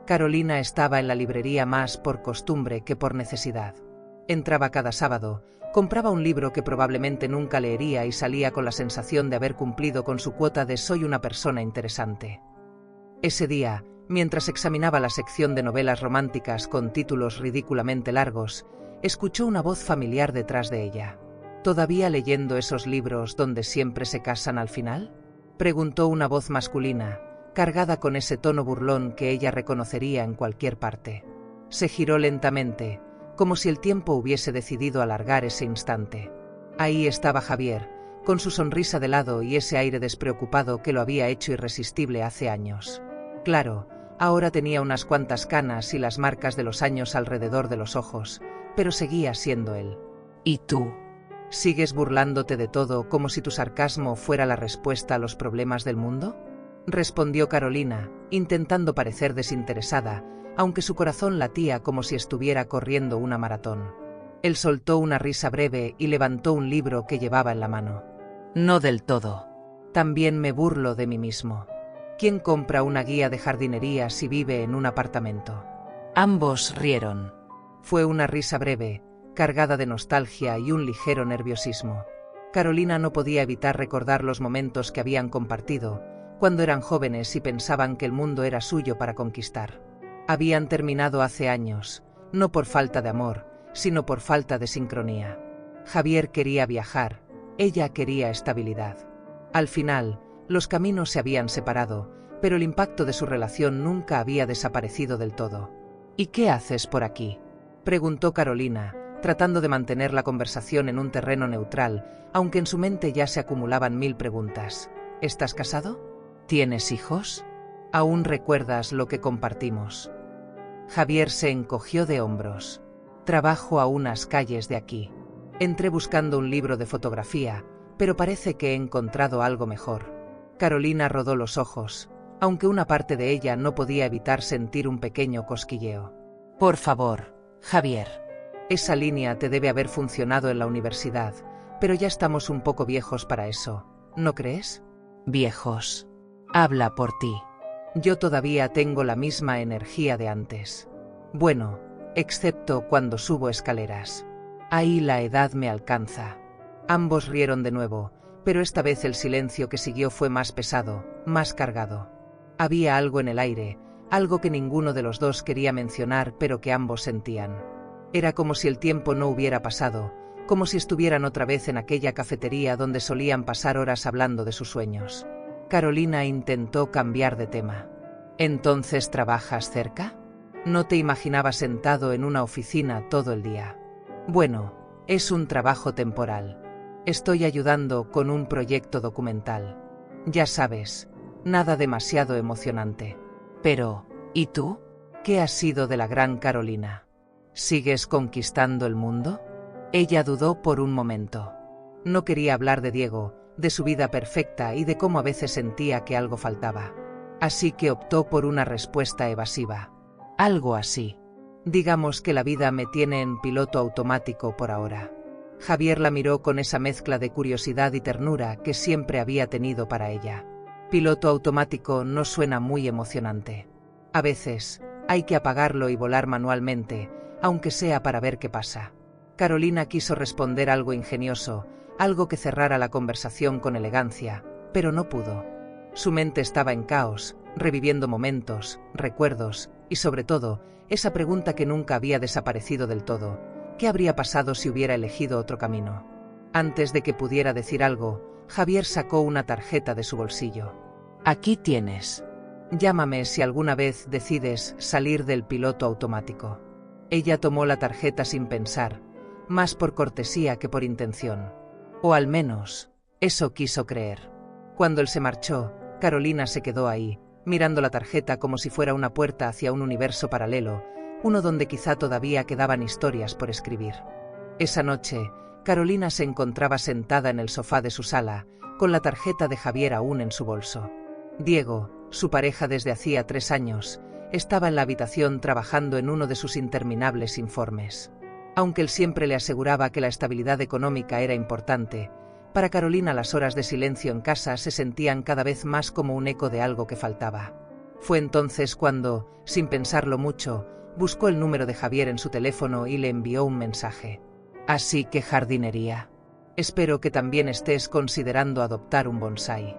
Carolina estaba en la librería más por costumbre que por necesidad. Entraba cada sábado, compraba un libro que probablemente nunca leería y salía con la sensación de haber cumplido con su cuota de soy una persona interesante. Ese día, mientras examinaba la sección de novelas románticas con títulos ridículamente largos, escuchó una voz familiar detrás de ella. ¿Todavía leyendo esos libros donde siempre se casan al final?, preguntó una voz masculina, cargada con ese tono burlón que ella reconocería en cualquier parte. Se giró lentamente, como si el tiempo hubiese decidido alargar ese instante. Ahí estaba Javier, con su sonrisa de lado y ese aire despreocupado que lo había hecho irresistible hace años. Claro, ahora tenía unas cuantas canas y las marcas de los años alrededor de los ojos, pero seguía siendo él. ¿Y tú? ¿Sigues burlándote de todo como si tu sarcasmo fuera la respuesta a los problemas del mundo?, respondió Carolina, intentando parecer desinteresada, aunque su corazón latía como si estuviera corriendo una maratón. Él soltó una risa breve y levantó un libro que llevaba en la mano. No del todo. También me burlo de mí mismo. ¿Quién compra una guía de jardinería si vive en un apartamento? Ambos rieron. Fue una risa breve, cargada de nostalgia y un ligero nerviosismo. Carolina no podía evitar recordar los momentos que habían compartido, cuando eran jóvenes y pensaban que el mundo era suyo para conquistar. Habían terminado hace años, no por falta de amor, sino por falta de sincronía. Javier quería viajar, ella quería estabilidad. Al final, los caminos se habían separado, pero el impacto de su relación nunca había desaparecido del todo. ¿Y qué haces por aquí?, preguntó Carolina, tratando de mantener la conversación en un terreno neutral, aunque en su mente ya se acumulaban 1000 preguntas. ¿Estás casado? ¿Tienes hijos? ¿Aún recuerdas lo que compartimos? Javier se encogió de hombros. Trabajo a unas calles de aquí. Entré buscando un libro de fotografía, pero parece que he encontrado algo mejor. Carolina rodó los ojos, aunque una parte de ella no podía evitar sentir un pequeño cosquilleo. Por favor, Javier. Esa línea te debe haber funcionado en la universidad, pero ya estamos un poco viejos para eso, ¿no crees? Viejos. Habla por ti. Yo todavía tengo la misma energía de antes. Bueno, excepto cuando subo escaleras. Ahí la edad me alcanza. Ambos rieron de nuevo, pero esta vez el silencio que siguió fue más pesado, más cargado. Había algo en el aire, algo que ninguno de los dos quería mencionar pero que ambos sentían. Era como si el tiempo no hubiera pasado, como si estuvieran otra vez en aquella cafetería donde solían pasar horas hablando de sus sueños. Carolina intentó cambiar de tema. ¿Entonces trabajas cerca? No te imaginaba sentado en una oficina todo el día. Bueno, es un trabajo temporal. Estoy ayudando con un proyecto documental. Ya sabes, nada demasiado emocionante. Pero, ¿y tú? ¿Qué ha sido de la gran Carolina? ¿Sigues conquistando el mundo? Ella dudó por un momento. No quería hablar de Diego, de su vida perfecta y de cómo a veces sentía que algo faltaba. Así que optó por una respuesta evasiva. Algo así. Digamos que la vida me tiene en piloto automático por ahora. Javier la miró con esa mezcla de curiosidad y ternura que siempre había tenido para ella. Piloto automático no suena muy emocionante. A veces, hay que apagarlo y volar manualmente, aunque sea para ver qué pasa. Carolina quiso responder algo ingenioso, algo que cerrara la conversación con elegancia, pero no pudo. Su mente estaba en caos, reviviendo momentos, recuerdos, y sobre todo, esa pregunta que nunca había desaparecido del todo. ¿Qué habría pasado si hubiera elegido otro camino? Antes de que pudiera decir algo, Javier sacó una tarjeta de su bolsillo. Aquí tienes. Llámame si alguna vez decides salir del piloto automático. Ella tomó la tarjeta sin pensar, más por cortesía que por intención. O al menos, eso quiso creer. Cuando él se marchó, Carolina se quedó ahí, mirando la tarjeta como si fuera una puerta hacia un universo paralelo, uno donde quizá todavía quedaban historias por escribir. Esa noche, Carolina se encontraba sentada en el sofá de su sala, con la tarjeta de Javier aún en su bolso. Diego, su pareja desde hacía 3 años, estaba en la habitación trabajando en uno de sus interminables informes. Aunque él siempre le aseguraba que la estabilidad económica era importante, para Carolina las horas de silencio en casa se sentían cada vez más como un eco de algo que faltaba. Fue entonces cuando, sin pensarlo mucho, buscó el número de Javier en su teléfono y le envió un mensaje. Así que jardinería. Espero que también estés considerando adoptar un bonsái.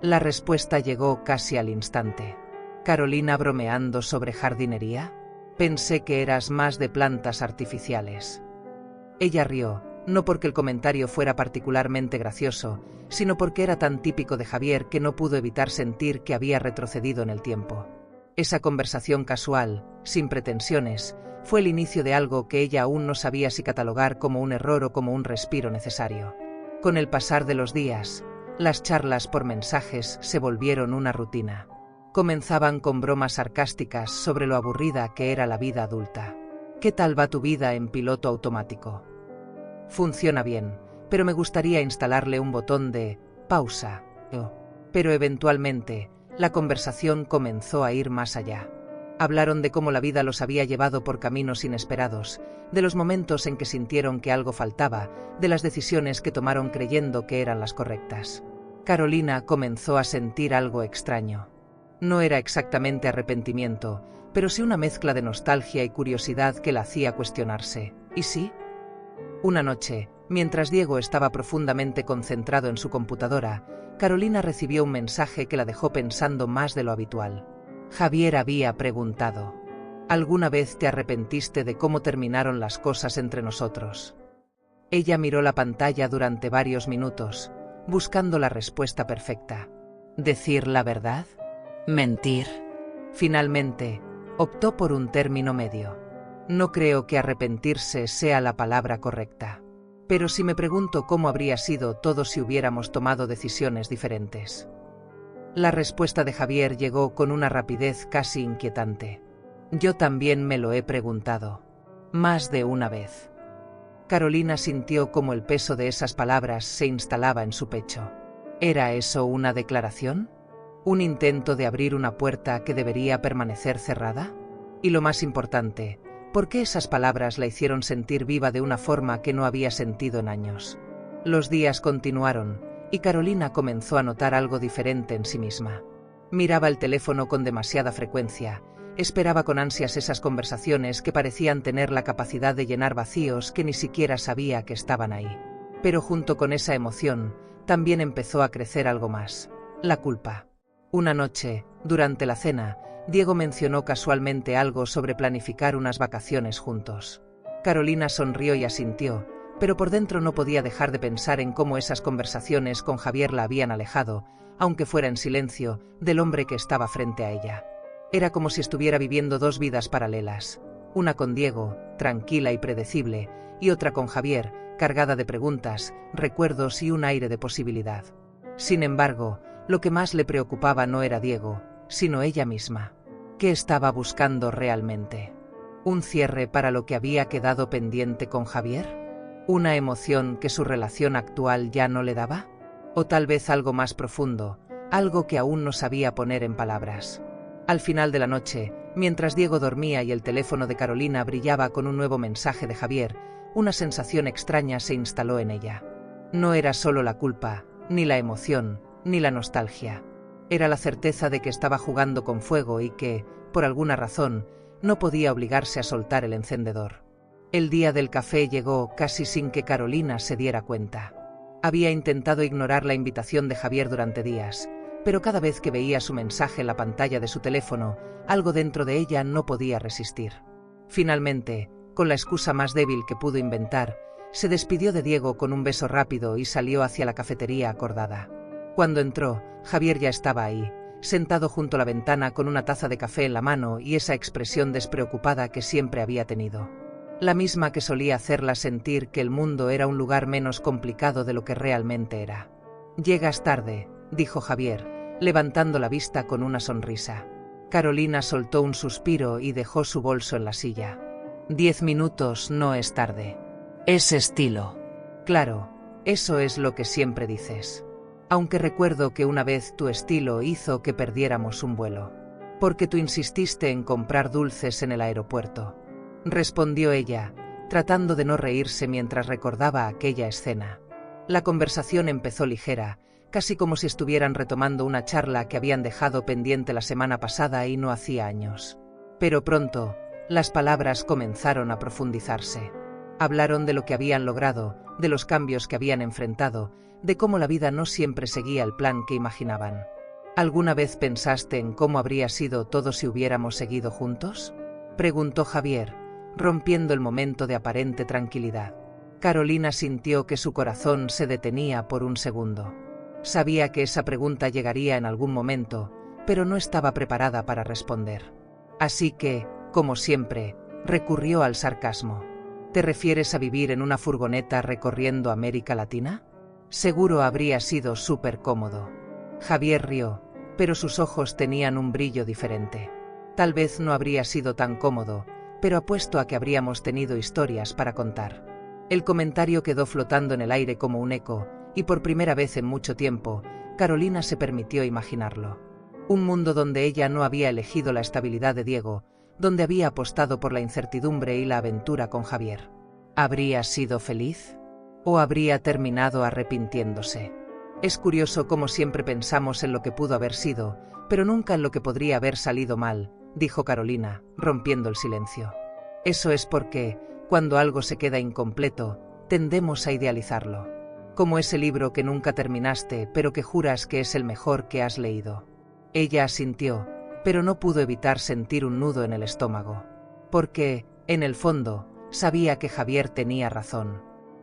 La respuesta llegó casi al instante. Carolina bromeando sobre jardinería. Pensé que eras más de plantas artificiales. Ella rió, no porque el comentario fuera particularmente gracioso, sino porque era tan típico de Javier que no pudo evitar sentir que había retrocedido en el tiempo. Esa conversación casual, sin pretensiones, fue el inicio de algo que ella aún no sabía si catalogar como un error o como un respiro necesario. Con el pasar de los días, las charlas por mensajes se volvieron una rutina. Comenzaban con bromas sarcásticas sobre lo aburrida que era la vida adulta. ¿Qué tal va tu vida en piloto automático? Funciona bien, pero me gustaría instalarle un botón de pausa. Pero eventualmente, la conversación comenzó a ir más allá. Hablaron de cómo la vida los había llevado por caminos inesperados, de los momentos en que sintieron que algo faltaba, de las decisiones que tomaron creyendo que eran las correctas. Carolina comenzó a sentir algo extraño. No era exactamente arrepentimiento, pero sí una mezcla de nostalgia y curiosidad que la hacía cuestionarse. ¿Y sí? Una noche, mientras Diego estaba profundamente concentrado en su computadora, Carolina recibió un mensaje que la dejó pensando más de lo habitual. Javier había preguntado: ¿alguna vez te arrepentiste de cómo terminaron las cosas entre nosotros? Ella miró la pantalla durante varios minutos, buscando la respuesta perfecta. ¿Decir la verdad? ¿Mentir? Finalmente, optó por un término medio. No creo que arrepentirse sea la palabra correcta. Pero si me pregunto cómo habría sido todo si hubiéramos tomado decisiones diferentes. La respuesta de Javier llegó con una rapidez casi inquietante. Yo también me lo he preguntado. Más de una vez. Carolina sintió como el peso de esas palabras se instalaba en su pecho. ¿Era eso una declaración? ¿Un intento de abrir una puerta que debería permanecer cerrada? Y lo más importante, ¿por qué esas palabras la hicieron sentir viva de una forma que no había sentido en años? Los días continuaron, y Carolina comenzó a notar algo diferente en sí misma. Miraba el teléfono con demasiada frecuencia, esperaba con ansias esas conversaciones que parecían tener la capacidad de llenar vacíos que ni siquiera sabía que estaban ahí. Pero junto con esa emoción, también empezó a crecer algo más: la culpa. Una noche, durante la cena, Diego mencionó casualmente algo sobre planificar unas vacaciones juntos. Carolina sonrió y asintió, pero por dentro no podía dejar de pensar en cómo esas conversaciones con Javier la habían alejado, aunque fuera en silencio, del hombre que estaba frente a ella. Era como si estuviera viviendo dos vidas paralelas, una con Diego, tranquila y predecible, y otra con Javier, cargada de preguntas, recuerdos y un aire de posibilidad. Sin embargo, lo que más le preocupaba no era Diego, sino ella misma. ¿Qué estaba buscando realmente? ¿Un cierre para lo que había quedado pendiente con Javier? ¿Una emoción que su relación actual ya no le daba? ¿O tal vez algo más profundo, algo que aún no sabía poner en palabras? Al final de la noche, mientras Diego dormía y el teléfono de Carolina brillaba con un nuevo mensaje de Javier, una sensación extraña se instaló en ella. No era solo la culpa, ni la emoción, ni la nostalgia. Era la certeza de que estaba jugando con fuego y que, por alguna razón, no podía obligarse a soltar el encendedor. El día del café llegó casi sin que Carolina se diera cuenta. Había intentado ignorar la invitación de Javier durante días, pero cada vez que veía su mensaje en la pantalla de su teléfono, algo dentro de ella no podía resistir. Finalmente, con la excusa más débil que pudo inventar, se despidió de Diego con un beso rápido y salió hacia la cafetería acordada. Cuando entró, Javier ya estaba ahí, sentado junto a la ventana con una taza de café en la mano y esa expresión despreocupada que siempre había tenido. La misma que solía hacerla sentir que el mundo era un lugar menos complicado de lo que realmente era. «Llegas tarde», dijo Javier, levantando la vista con una sonrisa. Carolina soltó un suspiro y dejó su bolso en la silla. 10 minutos no es tarde. Es estilo. Claro, eso es lo que siempre dices. Aunque recuerdo que una vez tu estilo hizo que perdiéramos un vuelo. Porque tú insististe en comprar dulces en el aeropuerto. Respondió ella, tratando de no reírse mientras recordaba aquella escena. La conversación empezó ligera, casi como si estuvieran retomando una charla que habían dejado pendiente la semana pasada y no hacía años. Pero pronto, las palabras comenzaron a profundizarse. Hablaron de lo que habían logrado, de los cambios que habían enfrentado, de cómo la vida no siempre seguía el plan que imaginaban. ¿Alguna vez pensaste en cómo habría sido todo si hubiéramos seguido juntos?, preguntó Javier, rompiendo el momento de aparente tranquilidad. Carolina sintió que su corazón se detenía por un segundo. Sabía que esa pregunta llegaría en algún momento, pero no estaba preparada para responder. Así que, como siempre, recurrió al sarcasmo. ¿Te refieres a vivir en una furgoneta recorriendo América Latina? Seguro habría sido súper cómodo. Javier rió, pero sus ojos tenían un brillo diferente. Tal vez no habría sido tan cómodo, pero apuesto a que habríamos tenido historias para contar. El comentario quedó flotando en el aire como un eco, y por primera vez en mucho tiempo, Carolina se permitió imaginarlo. Un mundo donde ella no había elegido la estabilidad de Diego, donde había apostado por la incertidumbre y la aventura con Javier. ¿Habría sido feliz? ¿O habría terminado arrepintiéndose? Es curioso cómo siempre pensamos en lo que pudo haber sido, pero nunca en lo que podría haber salido mal, dijo Carolina, rompiendo el silencio. Eso es porque, cuando algo se queda incompleto, tendemos a idealizarlo. Como ese libro que nunca terminaste, pero que juras que es el mejor que has leído. Ella asintió, pero no pudo evitar sentir un nudo en el estómago. Porque, en el fondo, sabía que Javier tenía razón.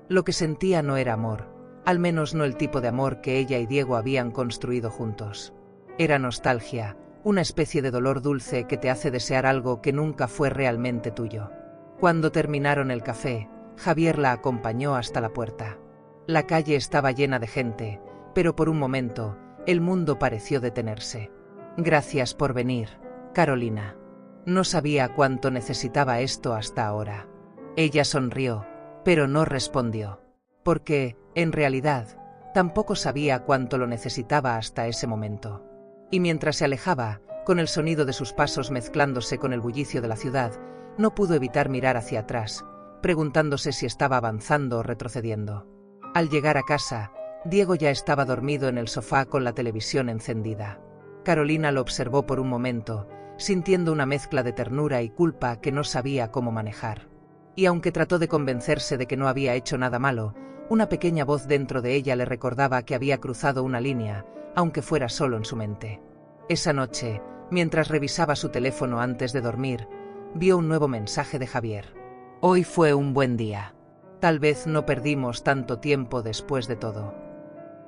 Lo que sentía no era amor, al menos no el tipo de amor que ella y Diego habían construido juntos. Era nostalgia, una especie de dolor dulce que te hace desear algo que nunca fue realmente tuyo. Cuando terminaron el café, Javier la acompañó hasta la puerta. La calle estaba llena de gente, pero por un momento, el mundo pareció detenerse. Gracias por venir, Carolina. No sabía cuánto necesitaba esto hasta ahora. Ella sonrió, pero no respondió. Porque, en realidad, tampoco sabía cuánto lo necesitaba hasta ese momento. Y mientras se alejaba, con el sonido de sus pasos mezclándose con el bullicio de la ciudad, no pudo evitar mirar hacia atrás, preguntándose si estaba avanzando o retrocediendo. Al llegar a casa, Diego ya estaba dormido en el sofá con la televisión encendida. Carolina lo observó por un momento, sintiendo una mezcla de ternura y culpa que no sabía cómo manejar. Y aunque trató de convencerse de que no había hecho nada malo, una pequeña voz dentro de ella le recordaba que había cruzado una línea, aunque fuera solo en su mente. Esa noche, mientras revisaba su teléfono antes de dormir, vio un nuevo mensaje de Javier. Hoy fue un buen día. Tal vez no perdimos tanto tiempo después de todo.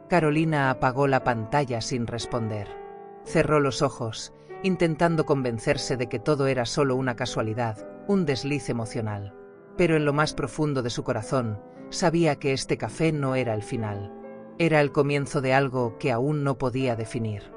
Carolina apagó la pantalla sin responder. Cerró los ojos, intentando convencerse de que todo era solo una casualidad, un desliz emocional. Pero en lo más profundo de su corazón, sabía que este café no era el final. Era el comienzo de algo que aún no podía definir.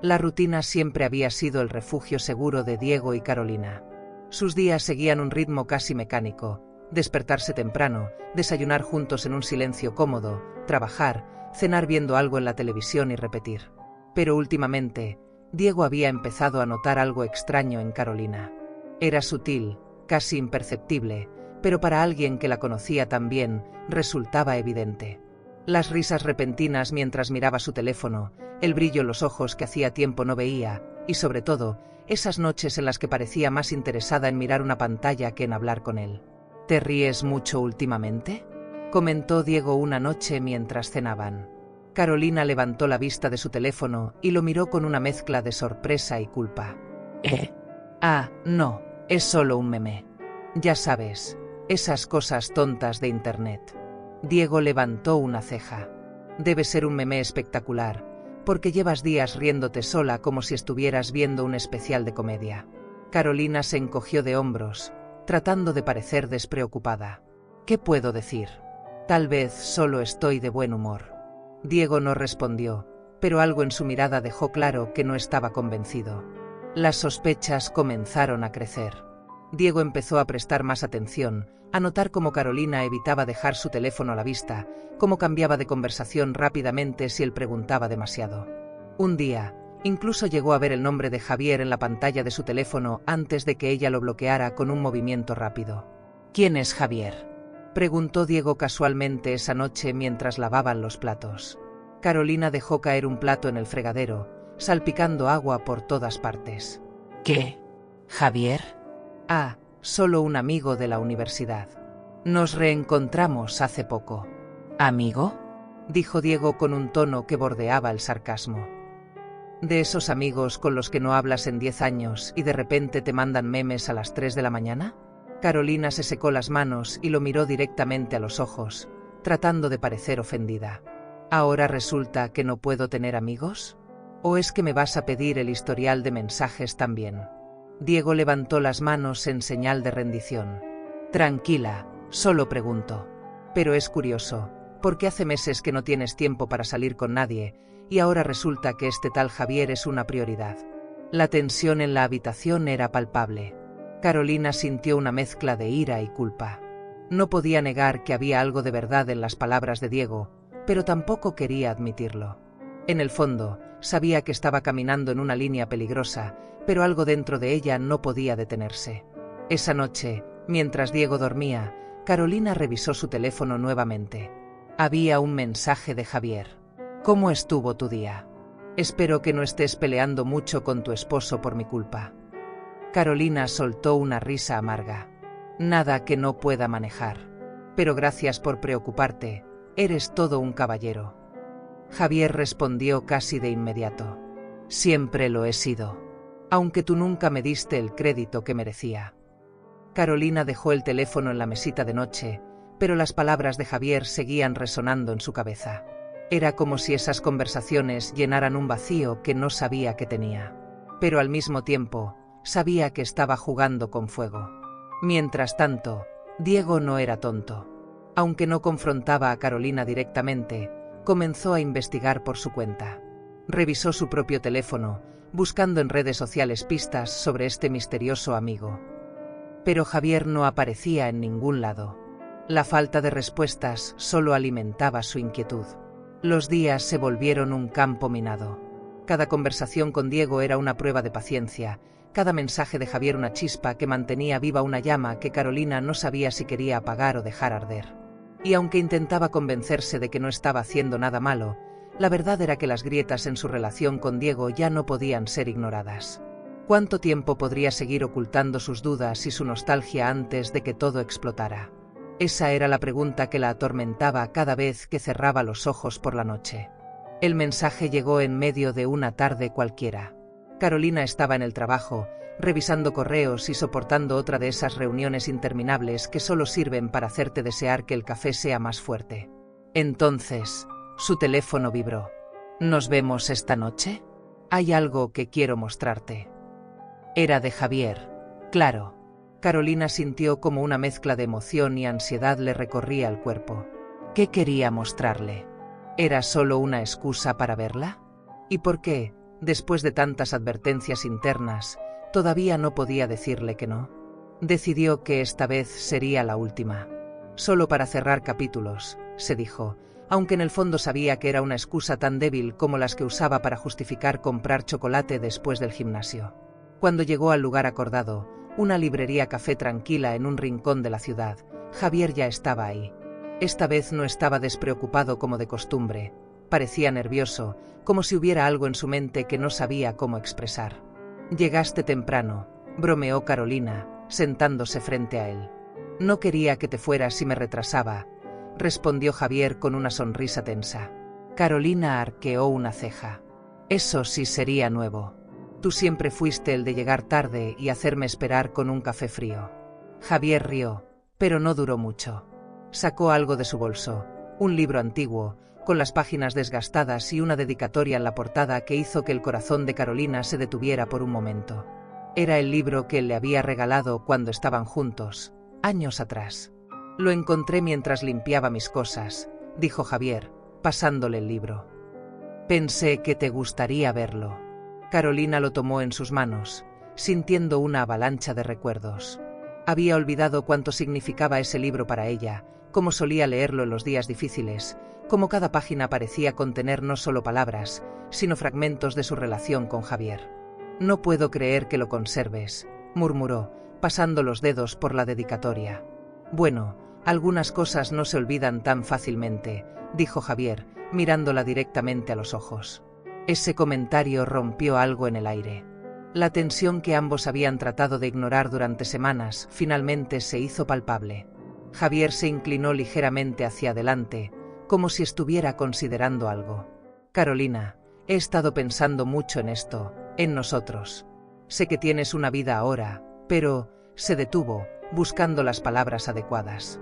La rutina siempre había sido el refugio seguro de Diego y Carolina. Sus días seguían un ritmo casi mecánico: despertarse temprano, desayunar juntos en un silencio cómodo, trabajar, cenar viendo algo en la televisión y repetir. Pero últimamente, Diego había empezado a notar algo extraño en Carolina. Era sutil, casi imperceptible, pero para alguien que la conocía tan bien, resultaba evidente. Las risas repentinas mientras miraba su teléfono, el brillo en los ojos que hacía tiempo no veía, y sobre todo, esas noches en las que parecía más interesada en mirar una pantalla que en hablar con él. ¿Te ríes mucho últimamente?, comentó Diego una noche mientras cenaban. Carolina levantó la vista de su teléfono y lo miró con una mezcla de sorpresa y culpa. Ah, no, es solo un meme. Ya sabes, esas cosas tontas de internet. Diego levantó una ceja. Debe ser un meme espectacular, porque llevas días riéndote sola como si estuvieras viendo un especial de comedia. Carolina se encogió de hombros, tratando de parecer despreocupada. ¿Qué puedo decir? Tal vez solo estoy de buen humor. Diego no respondió, pero algo en su mirada dejó claro que no estaba convencido. Las sospechas comenzaron a crecer. Diego empezó a prestar más atención, a notar cómo Carolina evitaba dejar su teléfono a la vista, cómo cambiaba de conversación rápidamente si él preguntaba demasiado. Un día, incluso llegó a ver el nombre de Javier en la pantalla de su teléfono antes de que ella lo bloqueara con un movimiento rápido. ¿Quién es Javier?, preguntó Diego casualmente esa noche mientras lavaban los platos. Carolina dejó caer un plato en el fregadero, salpicando agua por todas partes. ¿Qué? ¿Javier? Ah, solo un amigo de la universidad. Nos reencontramos hace poco. ¿Amigo? Dijo Diego con un tono que bordeaba el sarcasmo. ¿De esos amigos con los que no hablas en 10 años y de repente te mandan memes a las 3 de la mañana? Carolina se secó las manos y lo miró directamente a los ojos, tratando de parecer ofendida. ¿Ahora resulta que no puedo tener amigos? ¿O es que me vas a pedir el historial de mensajes también? Diego levantó las manos en señal de rendición. Tranquila, solo pregunto. Pero es curioso, porque hace meses que no tienes tiempo para salir con nadie, y ahora resulta que este tal Javier es una prioridad. La tensión en la habitación era palpable. Carolina sintió una mezcla de ira y culpa. No podía negar que había algo de verdad en las palabras de Diego, pero tampoco quería admitirlo. En el fondo, sabía que estaba caminando en una línea peligrosa, pero algo dentro de ella no podía detenerse. Esa noche, mientras Diego dormía, Carolina revisó su teléfono nuevamente. Había un mensaje de Javier. ¿Cómo estuvo tu día? Espero que no estés peleando mucho con tu esposo por mi culpa. Carolina soltó una risa amarga. Nada que no pueda manejar. Pero gracias por preocuparte, eres todo un caballero. Javier respondió casi de inmediato. Siempre lo he sido. Aunque tú nunca me diste el crédito que merecía. Carolina dejó el teléfono en la mesita de noche, pero las palabras de Javier seguían resonando en su cabeza. Era como si esas conversaciones llenaran un vacío que no sabía que tenía. Pero al mismo tiempo, sabía que estaba jugando con fuego. Mientras tanto, Diego no era tonto. Aunque no confrontaba a Carolina directamente, comenzó a investigar por su cuenta. Revisó su propio teléfono, buscando en redes sociales pistas sobre este misterioso amigo. Pero Javier no aparecía en ningún lado. La falta de respuestas solo alimentaba su inquietud. Los días se volvieron un campo minado. Cada conversación con Diego era una prueba de paciencia, cada mensaje de Javier una chispa que mantenía viva una llama que Carolina no sabía si quería apagar o dejar arder. Y aunque intentaba convencerse de que no estaba haciendo nada malo, la verdad era que las grietas en su relación con Diego ya no podían ser ignoradas. ¿Cuánto tiempo podría seguir ocultando sus dudas y su nostalgia antes de que todo explotara? Esa era la pregunta que la atormentaba cada vez que cerraba los ojos por la noche. El mensaje llegó en medio de una tarde cualquiera. Carolina estaba en el trabajo, revisando correos y soportando otra de esas reuniones interminables que solo sirven para hacerte desear que el café sea más fuerte. Entonces, su teléfono vibró. ¿Nos vemos esta noche? Hay algo que quiero mostrarte. Era de Javier, claro. Carolina sintió como una mezcla de emoción y ansiedad le recorría el cuerpo. ¿Qué quería mostrarle? ¿Era solo una excusa para verla? ¿Y por qué, después de tantas advertencias internas, todavía no podía decirle que no? Decidió que esta vez sería la última. Solo para cerrar capítulos, se dijo, aunque en el fondo sabía que era una excusa tan débil como las que usaba para justificar comprar chocolate después del gimnasio. Cuando llegó al lugar acordado, una librería café tranquila en un rincón de la ciudad, Javier ya estaba ahí. Esta vez no estaba despreocupado como de costumbre, parecía nervioso, como si hubiera algo en su mente que no sabía cómo expresar. Llegaste temprano, bromeó Carolina, sentándose frente a él. No quería que te fueras si me retrasaba, respondió Javier con una sonrisa tensa. Carolina arqueó una ceja. Eso sí sería nuevo. Tú siempre fuiste el de llegar tarde y hacerme esperar con un café frío. Javier rió, pero no duró mucho. Sacó algo de su bolso, un libro antiguo, con las páginas desgastadas y una dedicatoria en la portada que hizo que el corazón de Carolina se detuviera por un momento. Era el libro que él le había regalado cuando estaban juntos, años atrás. Lo encontré mientras limpiaba mis cosas, dijo Javier, pasándole el libro. Pensé que te gustaría verlo. Carolina lo tomó en sus manos, sintiendo una avalancha de recuerdos. Había olvidado cuánto significaba ese libro para ella, cómo solía leerlo en los días difíciles, cómo cada página parecía contener no solo palabras, sino fragmentos de su relación con Javier. No puedo creer que lo conserves, murmuró, pasando los dedos por la dedicatoria. Bueno, Algunas cosas no se olvidan tan fácilmente, dijo Javier, mirándola directamente a los ojos. Ese comentario rompió algo en el aire. La tensión que ambos habían tratado de ignorar durante semanas finalmente se hizo palpable. Javier se inclinó ligeramente hacia adelante, como si estuviera considerando algo. Carolina, he estado pensando mucho en esto, en nosotros. Sé que tienes una vida ahora, pero... Se detuvo, buscando las palabras adecuadas.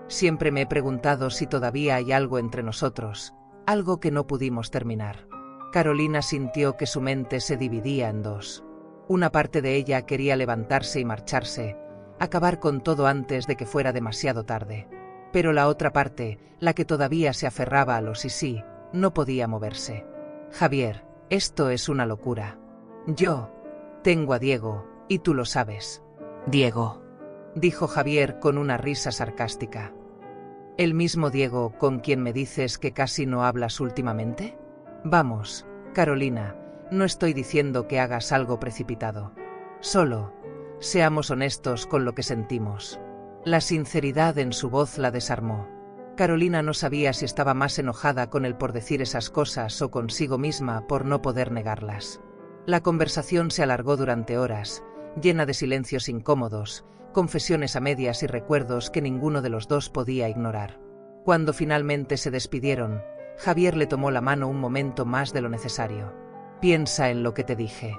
Siempre me he preguntado si todavía hay algo entre nosotros, algo que no pudimos terminar. Carolina sintió que su mente se dividía en dos. Una parte de ella quería levantarse y marcharse, acabar con todo antes de que fuera demasiado tarde. Pero la otra parte, la que todavía se aferraba a los sí, no podía moverse. Javier, esto es una locura. Yo tengo a Diego, y tú lo sabes. Diego, dijo Javier con una risa sarcástica. ¿El mismo Diego con quien me dices que casi no hablas últimamente? Vamos, Carolina, no estoy diciendo que hagas algo precipitado. Solo, seamos honestos con lo que sentimos. La sinceridad en su voz la desarmó. Carolina no sabía si estaba más enojada con él por decir esas cosas o consigo misma por no poder negarlas. La conversación se alargó durante horas, llena de silencios incómodos, confesiones a medias y recuerdos que ninguno de los dos podía ignorar. Cuando finalmente se despidieron, Javier le tomó la mano un momento más de lo necesario. Piensa en lo que te dije.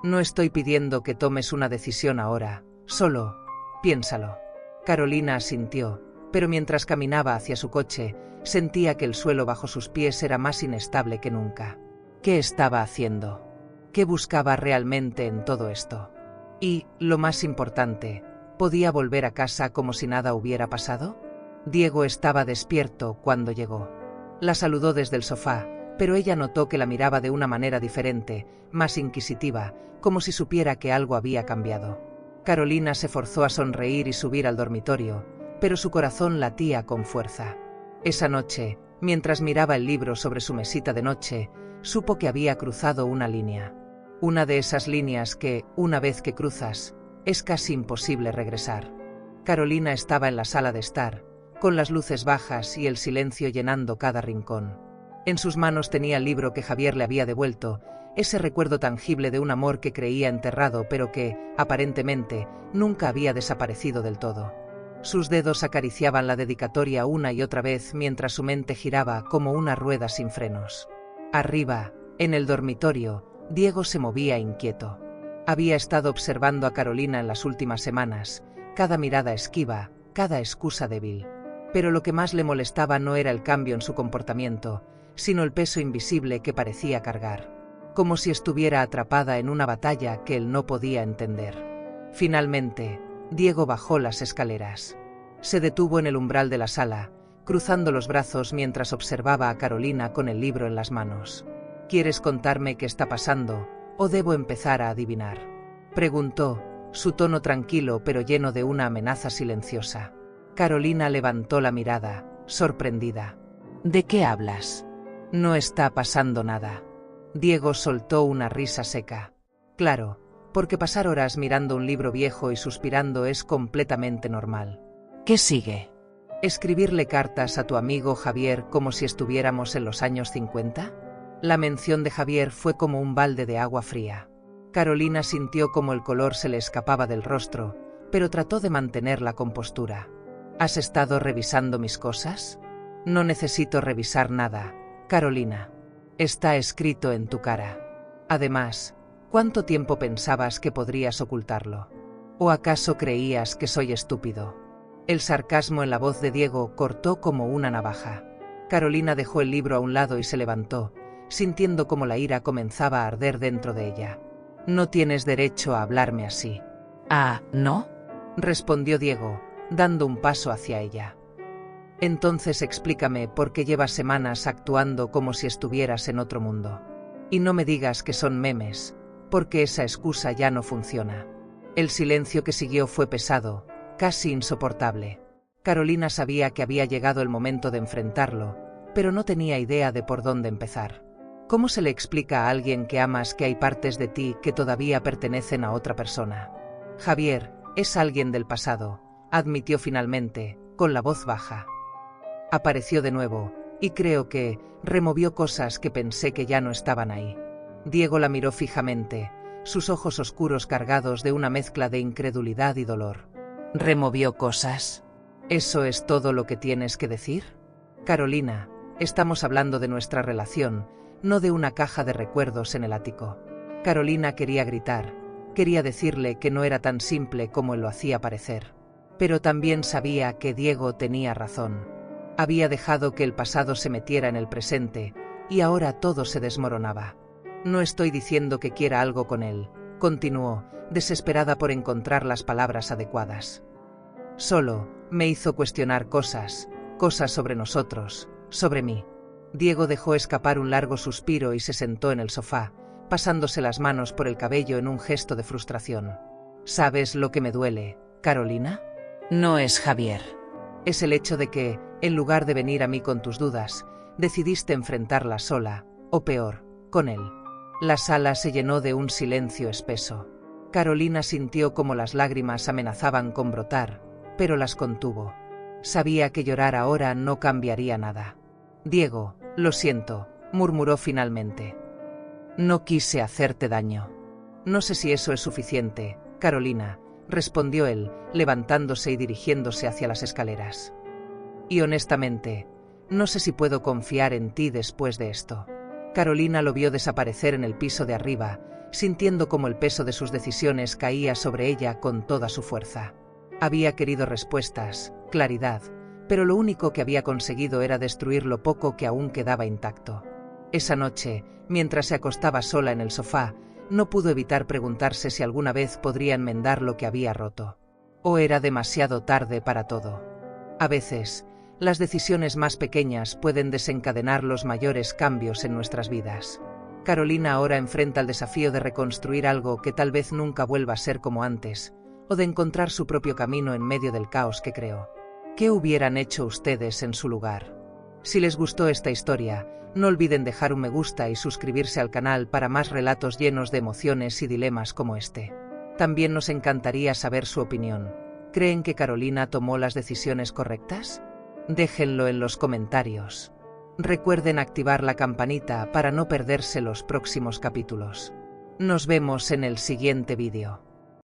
No estoy pidiendo que tomes una decisión ahora, solo, piénsalo. Carolina asintió, pero mientras caminaba hacia su coche, sentía que el suelo bajo sus pies era más inestable que nunca. ¿Qué estaba haciendo? ¿Qué buscaba realmente en todo esto? Y, lo más importante, ¿podía volver a casa como si nada hubiera pasado? Diego estaba despierto cuando llegó. La saludó desde el sofá, pero ella notó que la miraba de una manera diferente, más inquisitiva, como si supiera que algo había cambiado. Carolina se forzó a sonreír y subir al dormitorio, pero su corazón latía con fuerza. Esa noche, mientras miraba el libro sobre su mesita de noche, supo que había cruzado una línea. Una de esas líneas que, una vez que cruzas, es casi imposible regresar. Carolina estaba en la sala de estar, con las luces bajas y el silencio llenando cada rincón. En sus manos tenía el libro que Javier le había devuelto, ese recuerdo tangible de un amor que creía enterrado pero que, aparentemente, nunca había desaparecido del todo. Sus dedos acariciaban la dedicatoria una y otra vez mientras su mente giraba como una rueda sin frenos. Arriba, en el dormitorio, Diego se movía inquieto. Había estado observando a Carolina en las últimas semanas, cada mirada esquiva, cada excusa débil. Pero lo que más le molestaba no era el cambio en su comportamiento, sino el peso invisible que parecía cargar. Como si estuviera atrapada en una batalla que él no podía entender. Finalmente, Diego bajó las escaleras. Se detuvo en el umbral de la sala, cruzando los brazos mientras observaba a Carolina con el libro en las manos. ¿Quieres contarme qué está pasando, o debo empezar a adivinar? Preguntó, su tono tranquilo pero lleno de una amenaza silenciosa. Carolina levantó la mirada, sorprendida. ¿De qué hablas? No está pasando nada. Diego soltó una risa seca. Claro, porque pasar horas mirando un libro viejo y suspirando es completamente normal. ¿Qué sigue? ¿Escribirle cartas a tu amigo Javier como si estuviéramos en los años 50? La mención de Javier fue como un balde de agua fría. Carolina sintió como el color se le escapaba del rostro, pero trató de mantener la compostura. ¿Has estado revisando mis cosas? No necesito revisar nada, Carolina. Está escrito en tu cara. Además, ¿cuánto tiempo pensabas que podrías ocultarlo? ¿O acaso creías que soy estúpido? El sarcasmo en la voz de Diego cortó como una navaja. Carolina dejó el libro a un lado y se levantó, sintiendo como la ira comenzaba a arder dentro de ella. No tienes derecho a hablarme así. Ah, ¿no? Respondió Diego, dando un paso hacia ella. Entonces explícame por qué llevas semanas actuando como si estuvieras en otro mundo. Y no me digas que son memes, porque esa excusa ya no funciona. El silencio que siguió fue pesado, casi insoportable. Carolina sabía que había llegado el momento de enfrentarlo, pero no tenía idea de por dónde empezar. ¿Cómo se le explica a alguien que amas que hay partes de ti que todavía pertenecen a otra persona? Javier es alguien del pasado, admitió finalmente, con la voz baja. Apareció de nuevo, y creo que removió cosas que pensé que ya no estaban ahí. Diego la miró fijamente, sus ojos oscuros cargados de una mezcla de incredulidad y dolor. ¿Removió cosas? ¿Eso es todo lo que tienes que decir? Carolina, estamos hablando de nuestra relación, no de una caja de recuerdos en el ático. Carolina quería gritar, quería decirle que no era tan simple como él lo hacía parecer. Pero también sabía que Diego tenía razón. Había dejado que el pasado se metiera en el presente, y ahora todo se desmoronaba. No estoy diciendo que quiera algo con él, continuó, desesperada por encontrar las palabras adecuadas. Solo me hizo cuestionar cosas sobre nosotros, sobre mí. Diego dejó escapar un largo suspiro y se sentó en el sofá, pasándose las manos por el cabello en un gesto de frustración. ¿Sabes lo que me duele, Carolina? No es Javier. Es el hecho de que, en lugar de venir a mí con tus dudas, decidiste enfrentarlas sola, o peor, con él. La sala se llenó de un silencio espeso. Carolina sintió como las lágrimas amenazaban con brotar, pero las contuvo. Sabía que llorar ahora no cambiaría nada. Diego, lo siento, murmuró finalmente. No quise hacerte daño. No sé si eso es suficiente, Carolina, respondió él, levantándose y dirigiéndose hacia las escaleras. Y honestamente, no sé si puedo confiar en ti después de esto. Carolina lo vio desaparecer en el piso de arriba, sintiendo como el peso de sus decisiones caía sobre ella con toda su fuerza. Había querido respuestas, claridad, pero lo único que había conseguido era destruir lo poco que aún quedaba intacto. Esa noche, mientras se acostaba sola en el sofá, no pudo evitar preguntarse si alguna vez podría enmendar lo que había roto. ¿O era demasiado tarde para todo? A veces, las decisiones más pequeñas pueden desencadenar los mayores cambios en nuestras vidas. Carolina ahora enfrenta el desafío de reconstruir algo que tal vez nunca vuelva a ser como antes, o de encontrar su propio camino en medio del caos que creó. ¿Qué hubieran hecho ustedes en su lugar? Si les gustó esta historia, no olviden dejar un me gusta y suscribirse al canal para más relatos llenos de emociones y dilemas como este. También nos encantaría saber su opinión. ¿Creen que Carolina tomó las decisiones correctas? Déjenlo en los comentarios. Recuerden activar la campanita para no perderse los próximos capítulos. Nos vemos en el siguiente vídeo.